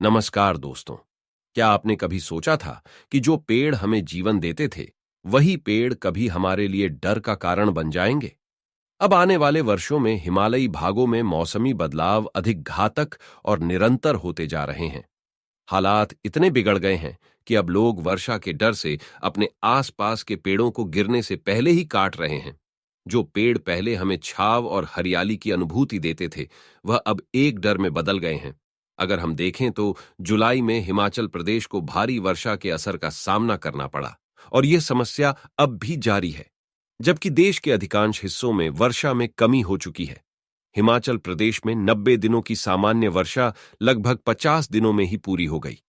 नमस्कार दोस्तों। क्या आपने कभी सोचा था कि जो पेड़ हमें जीवन देते थे, वही पेड़ कभी हमारे लिए डर का कारण बन जाएंगे? अब आने वाले वर्षों में हिमालयी भागों में मौसमी बदलाव अधिक घातक और निरंतर होते जा रहे हैं। हालात इतने बिगड़ गए हैं कि अब लोग वर्षा के डर से अपने आसपास के पेड़ों को गिरने से पहले ही काट रहे हैं। जो पेड़ पहले हमें छाव और हरियाली की अनुभूति देते थे, वह अब एक डर में बदल गए हैं। अगर हम देखें तो जुलाई में हिमाचल प्रदेश को भारी वर्षा के असर का सामना करना पड़ा और यह समस्या अब भी जारी है, जबकि देश के अधिकांश हिस्सों में वर्षा में कमी हो चुकी है। हिमाचल प्रदेश में 90 दिनों की सामान्य वर्षा लगभग 50 दिनों में ही पूरी हो गई।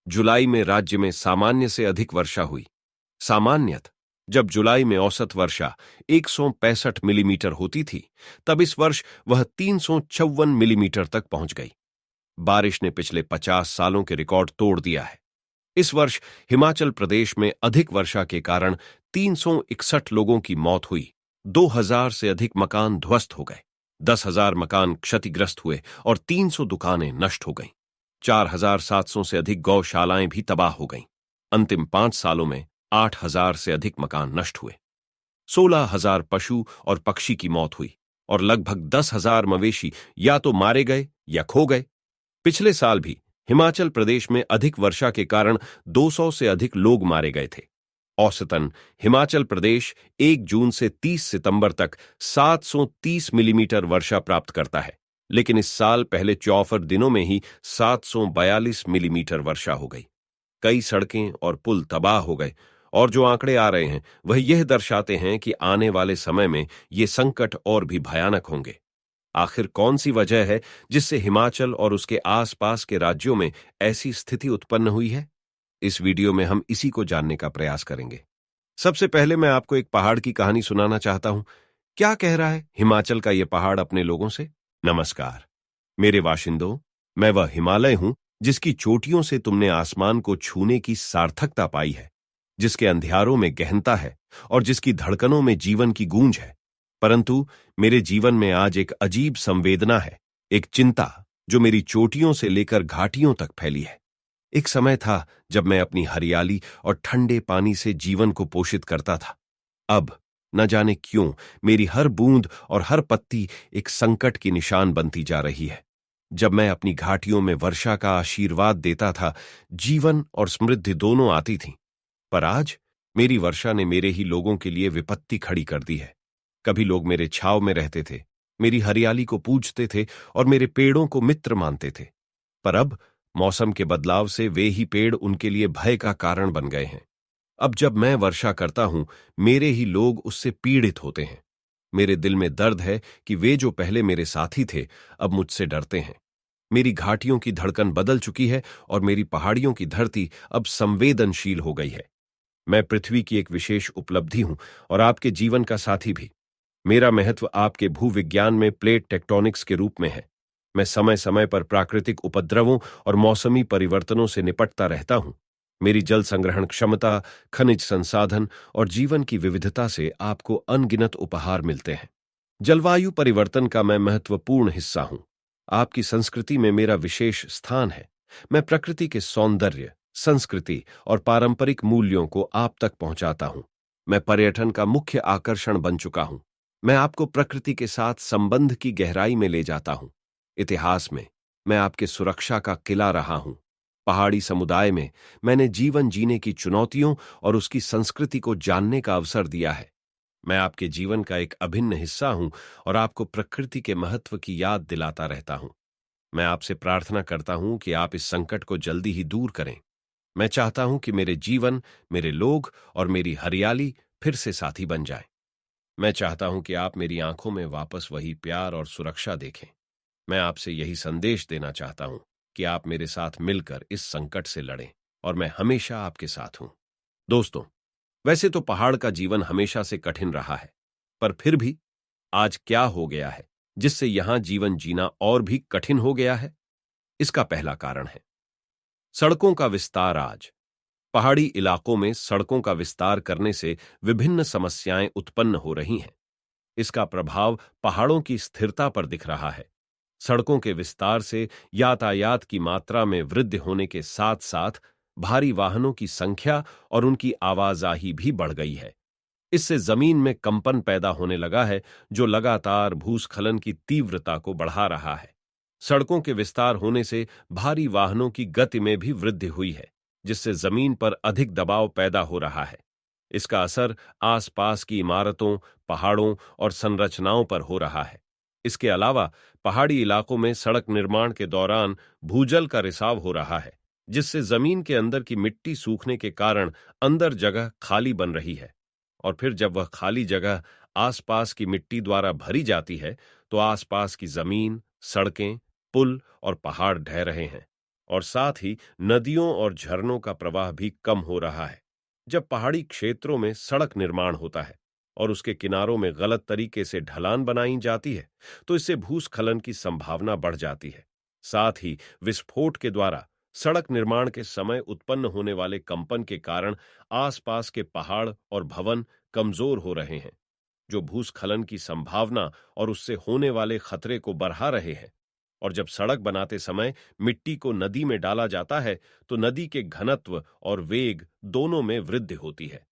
जुलाई में राज्य में सामान्य से अधिक वर्षा हुई। सामान्यतः जब जुलाई में औसत वर्षा 165 मिलीमीटर होती थी, तब इस वर्ष वह 354 मिलीमीटर तक पहुंच गई। बारिश ने पिछले 50 सालों के रिकॉर्ड तोड़ दिया है। इस वर्ष हिमाचल प्रदेश में अधिक वर्षा के कारण 361 लोगों की मौत हुई, 2000 से अधिक मकान ध्वस्त हो गए, 10,000 मकान क्षतिग्रस्त हुए और 300 दुकानें नष्ट हो गईं। 4,700 से अधिक गौशालाएं भी तबाह हो गईं। अंतिम 5 सालों में 8,000 से अधिक मकान नष्ट हुए। 16,000 पशु और पक्षी की मौत हुई और लगभग 10,000 मवेशी या तो मारे गए या खो गए। पिछले साल भी हिमाचल प्रदेश में अधिक वर्षा के कारण 200 से अधिक लोग मारे गए थे। औसतन हिमाचल प्रदेश 1 जून से 30 सितंबर तक 730 मिलीमीटर वर्षा प्राप्त करता है, लेकिन इस साल पहले 74 दिनों में ही 742 मिलीमीटर वर्षा हो गई। कई सड़कें और पुल तबाह हो गए और जो आंकड़े आ रहे हैं वह यह दर्शाते हैं कि आने वाले समय में ये संकट और भी भयानक होंगे। आखिर कौन सी वजह है जिससे हिमाचल और उसके आसपास के राज्यों में ऐसी स्थिति उत्पन्न हुई है? इस वीडियो में हम इसी को जानने का प्रयास करेंगे। सबसे पहले मैं आपको एक पहाड़ की कहानी सुनाना चाहता हूं। क्या कह रहा है हिमाचल का यह पहाड़ अपने लोगों से? नमस्कार मेरे बाशिंदों, मैं वह हिमालय हूं जिसकी चोटियों से तुमने आसमान को छूने की सार्थकता पाई है, जिसके अंधियारों में गहनता है और जिसकी धड़कनों में जीवन की गूंज है। परंतु मेरे जीवन में आज एक अजीब संवेदना है, एक चिंता जो मेरी चोटियों से लेकर घाटियों तक फैली है। एक समय था जब मैं अपनी हरियाली और ठंडे पानी से जीवन को पोषित करता था। अब न जाने क्यों मेरी हर बूंद और हर पत्ती एक संकट की निशान बनती जा रही है। जब मैं अपनी घाटियों में वर्षा का आशीर्वाद देता था, जीवन और समृद्धि दोनों आती थीं। पर आज मेरी वर्षा ने मेरे ही लोगों के लिए विपत्ति खड़ी कर दी है। कभी लोग मेरे छाव में रहते थे, मेरी हरियाली को पूजते थे और मेरे पेड़ों को मित्र मानते थे। पर अब मौसम के बदलाव से वे ही पेड़ उनके लिए भय का कारण बन गए हैं। अब जब मैं वर्षा करता हूं, मेरे ही लोग उससे पीड़ित होते हैं। मेरे दिल में दर्द है कि वे जो पहले मेरे साथी थे, अब मुझसे डरते हैं। मेरी घाटियों की धड़कन बदल चुकी है और मेरी पहाड़ियों की धरती अब संवेदनशील हो गई है। मैं पृथ्वी की एक विशेष उपलब्धि हूं और आपके जीवन का साथी भी। मेरा महत्व आपके भूविज्ञान में प्लेट टेक्टोनिक्स के रूप में है। मैं समय समय पर प्राकृतिक उपद्रवों और मौसमी परिवर्तनों से निपटता रहता हूं। मेरी जल संग्रहण क्षमता, खनिज संसाधन और जीवन की विविधता से आपको अनगिनत उपहार मिलते हैं। जलवायु परिवर्तन का मैं महत्वपूर्ण हिस्सा हूं। आपकी संस्कृति में मेरा विशेष स्थान है। मैं प्रकृति के सौंदर्य, संस्कृति और पारंपरिक मूल्यों को आप तक पहुंचाता हूं। मैं पर्यटन का मुख्य आकर्षण बन चुका हूं। मैं आपको प्रकृति के साथ संबंध की गहराई में ले जाता हूं। इतिहास में मैं आपके सुरक्षा का किला रहा हूं। पहाड़ी समुदाय में मैंने जीवन जीने की चुनौतियों और उसकी संस्कृति को जानने का अवसर दिया है। मैं आपके जीवन का एक अभिन्न हिस्सा हूं और आपको प्रकृति के महत्व की याद दिलाता रहता हूं। मैं आपसे प्रार्थना करता हूं कि आप इस संकट को जल्दी ही दूर करें। मैं चाहता हूं कि मेरे जीवन, मेरे लोग और मेरी हरियाली फिर से साथी बन जाएं। मैं चाहता हूं कि आप मेरी आंखों में वापस वही प्यार और सुरक्षा देखें। मैं आपसे यही संदेश देना चाहता हूं कि आप मेरे साथ मिलकर इस संकट से लड़ें और मैं हमेशा आपके साथ हूं। दोस्तों, वैसे तो पहाड़ का जीवन हमेशा से कठिन रहा है, पर फिर भी आज क्या हो गया है जिससे यहां जीवन जीना और भी कठिन हो गया है? इसका पहला कारण है सड़कों का विस्तार। आज पहाड़ी इलाकों में सड़कों का विस्तार करने से विभिन्न समस्याएं उत्पन्न हो रही हैं। इसका प्रभाव पहाड़ों की स्थिरता पर दिख रहा है। सड़कों के विस्तार से यातायात की मात्रा में वृद्धि होने के साथ साथ भारी वाहनों की संख्या और उनकी आवाजाही भी बढ़ गई है। इससे जमीन में कंपन पैदा होने लगा है, जो लगातार भूस्खलन की तीव्रता को बढ़ा रहा है। सड़कों के विस्तार होने से भारी वाहनों की गति में भी वृद्धि हुई है, जिससे जमीन पर अधिक दबाव पैदा हो रहा है। इसका असर आसपास की इमारतों, पहाड़ों और संरचनाओं पर हो रहा है। इसके अलावा पहाड़ी इलाकों में सड़क निर्माण के दौरान भूजल का रिसाव हो रहा है, जिससे जमीन के अंदर की मिट्टी सूखने के कारण अंदर जगह खाली बन रही है। और फिर जब वह खाली जगह आसपास की मिट्टी द्वारा भरी जाती है, तो आसपास की जमीन, सड़कें, पुल और पहाड़ ढह रहे हैं, और साथ ही नदियों और झरनों का प्रवाह भी कम हो रहा है। जब पहाड़ी क्षेत्रों में सड़क निर्माण होता है और उसके किनारों में गलत तरीके से ढलान बनाई जाती है, तो इससे भूस्खलन की संभावना बढ़ जाती है। साथ ही विस्फोट के द्वारा सड़क निर्माण के समय उत्पन्न होने वाले कंपन के कारण आसपास के पहाड़ और भवन कमजोर हो रहे हैं, जो भूस्खलन की संभावना और उससे होने वाले खतरे को बढ़ा रहे हैं। और जब सड़क बनाते समय मिट्टी को नदी में डाला जाता है, तो नदी के घनत्व और वेग दोनों में वृद्धि होती है।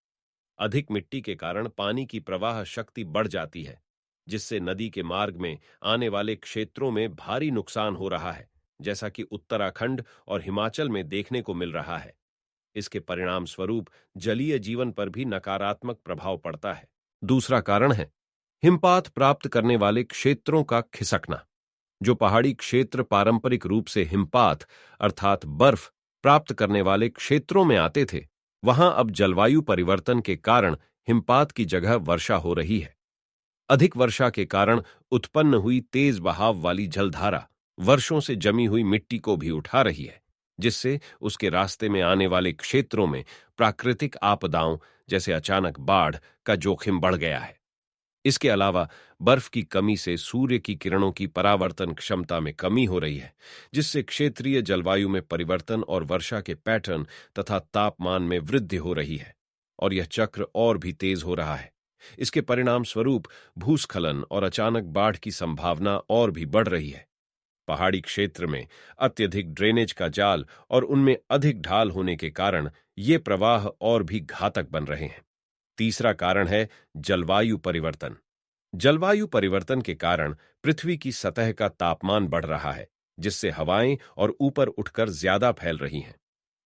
अधिक मिट्टी के कारण पानी की प्रवाह शक्ति बढ़ जाती है, जिससे नदी के मार्ग में आने वाले क्षेत्रों में भारी नुकसान हो रहा है, जैसा कि उत्तराखंड और हिमाचल में देखने को मिल रहा है। इसके परिणाम स्वरूप जलीय जीवन पर भी नकारात्मक प्रभाव पड़ता है। दूसरा कारण है हिमपात प्राप्त करने वाले क्षेत्रों का खिसकना। जो पहाड़ी क्षेत्र पारंपरिक रूप से हिमपात अर्थात बर्फ प्राप्त करने वाले क्षेत्रों में आते थे, वहां अब जलवायु परिवर्तन के कारण हिमपात की जगह वर्षा हो रही है। अधिक वर्षा के कारण उत्पन्न हुई तेज बहाव वाली जलधारा वर्षों से जमी हुई मिट्टी को भी उठा रही है, जिससे उसके रास्ते में आने वाले क्षेत्रों में प्राकृतिक आपदाओं जैसे अचानक बाढ़ का जोखिम बढ़ गया है। इसके अलावा बर्फ की कमी से सूर्य की किरणों की परावर्तन क्षमता में कमी हो रही है, जिससे क्षेत्रीय जलवायु में परिवर्तन और वर्षा के पैटर्न तथा तापमान में वृद्धि हो रही है, और यह चक्र और भी तेज हो रहा है। इसके परिणाम स्वरूप भूस्खलन और अचानक बाढ़ की संभावना और भी बढ़ रही है। पहाड़ी क्षेत्र में अत्यधिक ड्रेनेज का जाल और उनमें अधिक ढाल होने के कारण ये प्रवाह और भी घातक बन रहे हैं। तीसरा कारण है जलवायु परिवर्तन। जलवायु परिवर्तन के कारण पृथ्वी की सतह का तापमान बढ़ रहा है, जिससे हवाएं और ऊपर उठकर ज्यादा फैल रही हैं।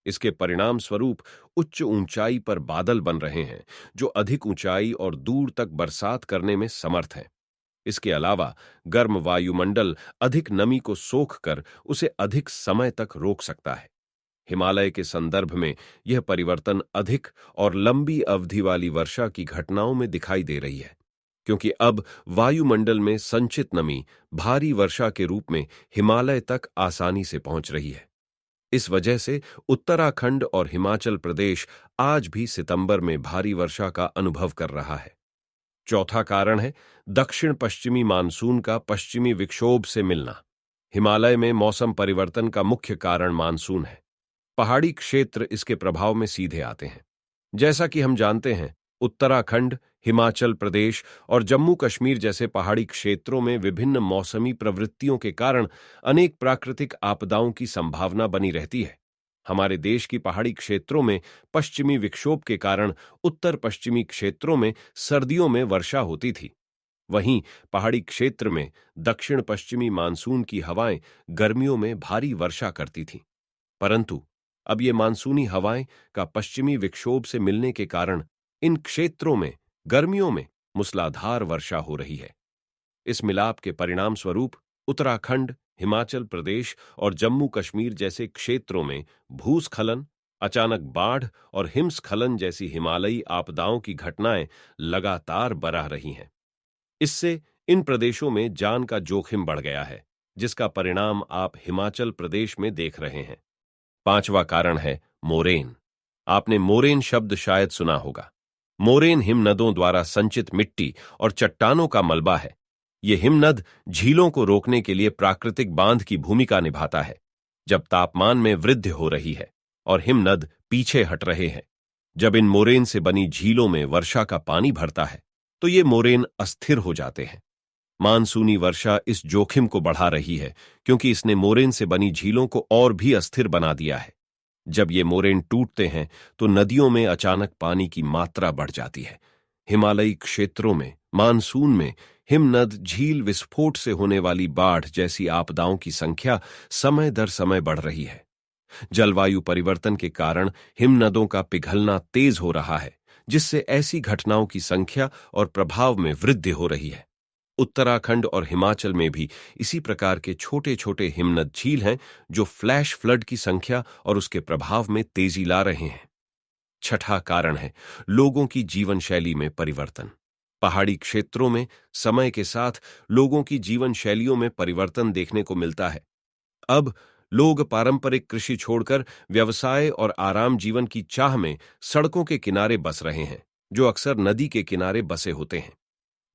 इसके परिणाम स्वरूप उच्च ऊंचाई पर बादल बन रहे हैं, जो अधिक ऊंचाई और दूर तक बरसात करने में समर्थ हैं। इसके अलावा गर्म वायुमंडल अधिक नमी को सोखकर उसे अधिक समय तक रोक सकता है। हिमालय के संदर्भ में यह परिवर्तन अधिक और लंबी अवधि वाली वर्षा की घटनाओं में दिखाई दे रही है, क्योंकि अब वायुमंडल में संचित नमी भारी वर्षा के रूप में हिमालय तक आसानी से पहुंच रही है। इस वजह से उत्तराखंड और हिमाचल प्रदेश आज भी सितंबर में भारी वर्षा का अनुभव कर रहा है। चौथा कारण है दक्षिण पश्चिमी मानसून का पश्चिमी विक्षोभ से मिलना। हिमालय में मौसम परिवर्तन का मुख्य कारण मानसून है। पहाड़ी क्षेत्र इसके प्रभाव में सीधे आते हैं। जैसा कि हम जानते हैं, उत्तराखंड, हिमाचल प्रदेश और जम्मू कश्मीर जैसे पहाड़ी क्षेत्रों में विभिन्न मौसमी प्रवृत्तियों के कारण अनेक प्राकृतिक आपदाओं की संभावना बनी रहती है। हमारे देश की पहाड़ी क्षेत्रों में पश्चिमी विक्षोभ के कारण उत्तर पश्चिमी क्षेत्रों में सर्दियों में वर्षा होती थी। वहीं पहाड़ी क्षेत्र में दक्षिण पश्चिमी मानसून की हवाएं गर्मियों में भारी वर्षा करती थीं। परंतु अब ये मानसूनी हवाएं का पश्चिमी विक्षोभ से मिलने के कारण इन क्षेत्रों में गर्मियों में मूसलाधार वर्षा हो रही है। इस मिलाप के परिणाम स्वरूप उत्तराखंड, हिमाचल प्रदेश और जम्मू कश्मीर जैसे क्षेत्रों में भूस्खलन, अचानक बाढ़ और हिमस्खलन जैसी हिमालयी आपदाओं की घटनाएं लगातार बढ़ रही हैं। इससे इन प्रदेशों में जान का जोखिम बढ़ गया है, जिसका परिणाम आप हिमाचल प्रदेश में देख रहे हैं। पांचवा कारण है मोरेन। आपने मोरेन शब्द शायद सुना होगा। मोरेन हिमनदों द्वारा संचित मिट्टी और चट्टानों का मलबा है। ये हिमनद झीलों को रोकने के लिए प्राकृतिक बांध की भूमिका निभाता है। जब तापमान में वृद्धि हो रही है और हिमनद पीछे हट रहे हैं, जब इन मोरेन से बनी झीलों में वर्षा का पानी भरता है, तो ये मोरेन अस्थिर हो जाते हैं। मानसूनी वर्षा इस जोखिम को बढ़ा रही है क्योंकि इसने मोरेन से बनी झीलों को और भी अस्थिर बना दिया है। जब ये मोरेन टूटते हैं तो नदियों में अचानक पानी की मात्रा बढ़ जाती है। हिमालयी क्षेत्रों में मानसून में हिमनद झील विस्फोट से होने वाली बाढ़ जैसी आपदाओं की संख्या समय दर समय बढ़ रही है। जलवायु परिवर्तन के कारण हिमनदों का पिघलना तेज हो रहा है, जिससे ऐसी घटनाओं की संख्या और प्रभाव में वृद्धि हो रही है। उत्तराखंड और हिमाचल में भी इसी प्रकार के छोटे छोटे हिमनद झील हैं जो फ्लैश फ्लड की संख्या और उसके प्रभाव में तेजी ला रहे हैं। छठा कारण है लोगों की जीवन शैली में परिवर्तन। पहाड़ी क्षेत्रों में समय के साथ लोगों की जीवन शैलियों में परिवर्तन देखने को मिलता है। अब लोग पारंपरिक कृषि छोड़कर व्यवसाय और आराम जीवन की चाह में सड़कों के किनारे बस रहे हैं, जो अक्सर नदी के किनारे बसे होते हैं।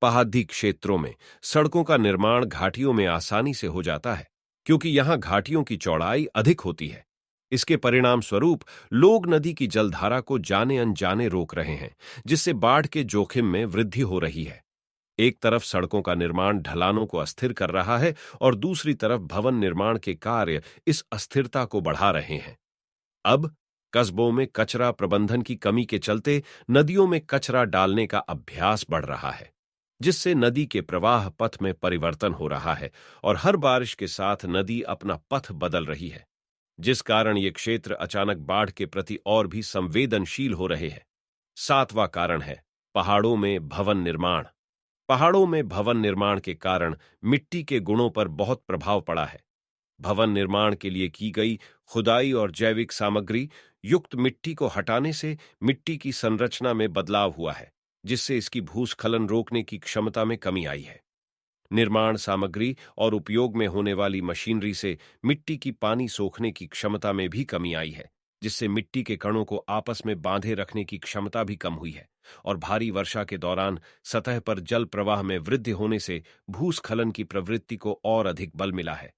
पहाड़ी क्षेत्रों में सड़कों का निर्माण घाटियों में आसानी से हो जाता है क्योंकि यहां घाटियों की चौड़ाई अधिक होती है। इसके परिणाम स्वरूप लोग नदी की जलधारा को जाने अनजाने रोक रहे हैं, जिससे बाढ़ के जोखिम में वृद्धि हो रही है। एक तरफ सड़कों का निर्माण ढलानों को अस्थिर कर रहा है और दूसरी तरफ भवन निर्माण के कार्य इस अस्थिरता को बढ़ा रहे हैं। अब कस्बों में कचरा प्रबंधन की कमी के चलते नदियों में कचरा डालने का अभ्यास बढ़ रहा है, जिससे नदी के प्रवाह पथ में परिवर्तन हो रहा है और हर बारिश के साथ नदी अपना पथ बदल रही है, जिस कारण ये क्षेत्र अचानक बाढ़ के प्रति और भी संवेदनशील हो रहे हैं। सातवां कारण है पहाड़ों में भवन निर्माण। पहाड़ों में भवन निर्माण के कारण मिट्टी के गुणों पर बहुत प्रभाव पड़ा है। भवन निर्माण के लिए की गई खुदाई और जैविक सामग्री युक्त मिट्टी को हटाने से मिट्टी की संरचना में बदलाव हुआ है, जिससे इसकी भूस्खलन रोकने की क्षमता में कमी आई है। निर्माण सामग्री और उपयोग में होने वाली मशीनरी से मिट्टी की पानी सोखने की क्षमता में भी कमी आई है, जिससे मिट्टी के कणों को आपस में बांधे रखने की क्षमता भी कम हुई है और भारी वर्षा के दौरान सतह पर जल प्रवाह में वृद्धि होने से भूस्खलन की प्रवृत्ति को और अधिक बल मिला है।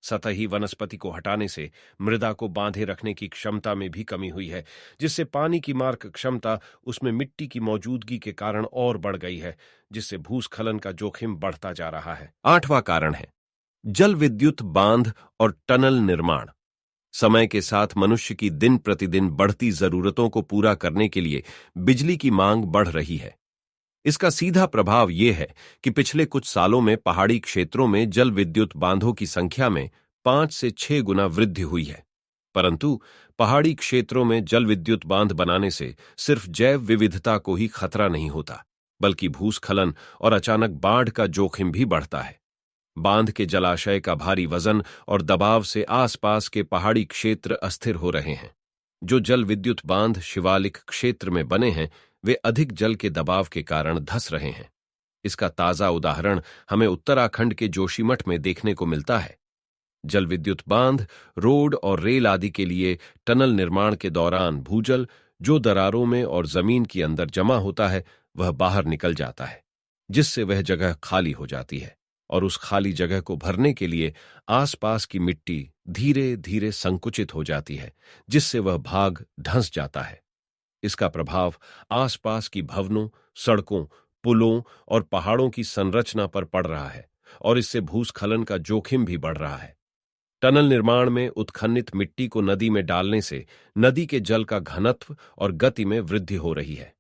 सतही वनस्पति को हटाने से मृदा को बांधे रखने की क्षमता में भी कमी हुई है, जिससे पानी की मारक क्षमता उसमें मिट्टी की मौजूदगी के कारण और बढ़ गई है, जिससे भूस्खलन का जोखिम बढ़ता जा रहा है। आठवां कारण है जल विद्युत बांध और टनल निर्माण। समय के साथ मनुष्य की दिन प्रतिदिन बढ़ती जरूरतों को पूरा करने के लिए बिजली की मांग बढ़ रही है। इसका सीधा प्रभाव यह है कि पिछले कुछ सालों में पहाड़ी क्षेत्रों में जल विद्युत बांधों की संख्या में 5 से 6 गुना वृद्धि हुई है। परंतु पहाड़ी क्षेत्रों में जल विद्युत बांध बनाने से सिर्फ जैव विविधता को ही खतरा नहीं होता, बल्कि भूस्खलन और अचानक बाढ़ का जोखिम भी बढ़ता है। बांध के जलाशय का भारी वजन और दबाव से आसपास के पहाड़ी क्षेत्र अस्थिर हो रहे हैं। जो जल विद्युत बांध शिवालिक क्षेत्र में बने हैं, वे अधिक जल के दबाव के कारण धंस रहे हैं। इसका ताजा उदाहरण हमें उत्तराखंड के जोशीमठ में देखने को मिलता है। जल विद्युत बांध, रोड और रेल आदि के लिए टनल निर्माण के दौरान भूजल जो दरारों में और जमीन के अंदर जमा होता है, वह बाहर निकल जाता है, जिससे वह जगह खाली हो जाती है और उस खाली जगह को भरने के लिए आसपास की मिट्टी धीरे धीरे संकुचित हो जाती है, जिससे वह भाग धंस जाता है। इसका प्रभाव आसपास की भवनों, सड़कों, पुलों और पहाड़ों की संरचना पर पड़ रहा है और इससे भूस्खलन का जोखिम भी बढ़ रहा है। टनल निर्माण में उत्खननित मिट्टी को नदी में डालने से नदी के जल का घनत्व और गति में वृद्धि हो रही है।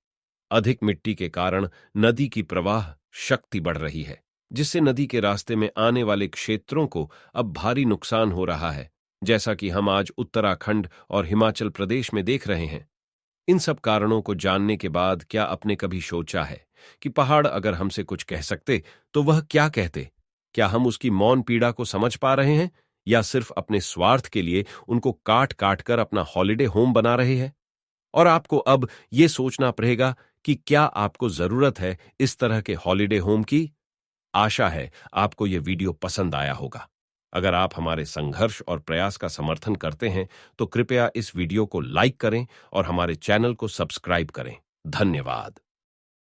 अधिक मिट्टी के कारण नदी की प्रवाह शक्ति बढ़ रही है, जिससे नदी के रास्ते में आने वाले क्षेत्रों को अब भारी नुकसान हो रहा है, जैसा कि हम आज उत्तराखंड और हिमाचल प्रदेश में देख रहे हैं। इन सब कारणों को जानने के बाद क्या आपने कभी सोचा है कि पहाड़ अगर हमसे कुछ कह सकते तो वह क्या कहते? क्या हम उसकी मौन पीड़ा को समझ पा रहे हैं या सिर्फ अपने स्वार्थ के लिए उनको काट काट कर अपना हॉलिडे होम बना रहे हैं? और आपको अब यह सोचना पड़ेगा कि क्या आपको जरूरत है इस तरह के हॉलिडे होम की? आशा है आपको यह वीडियो पसंद आया होगा। अगर आप हमारे संघर्ष और प्रयास का समर्थन करते हैं तो कृपया इस वीडियो को लाइक करें और हमारे चैनल को सब्सक्राइब करें। धन्यवाद।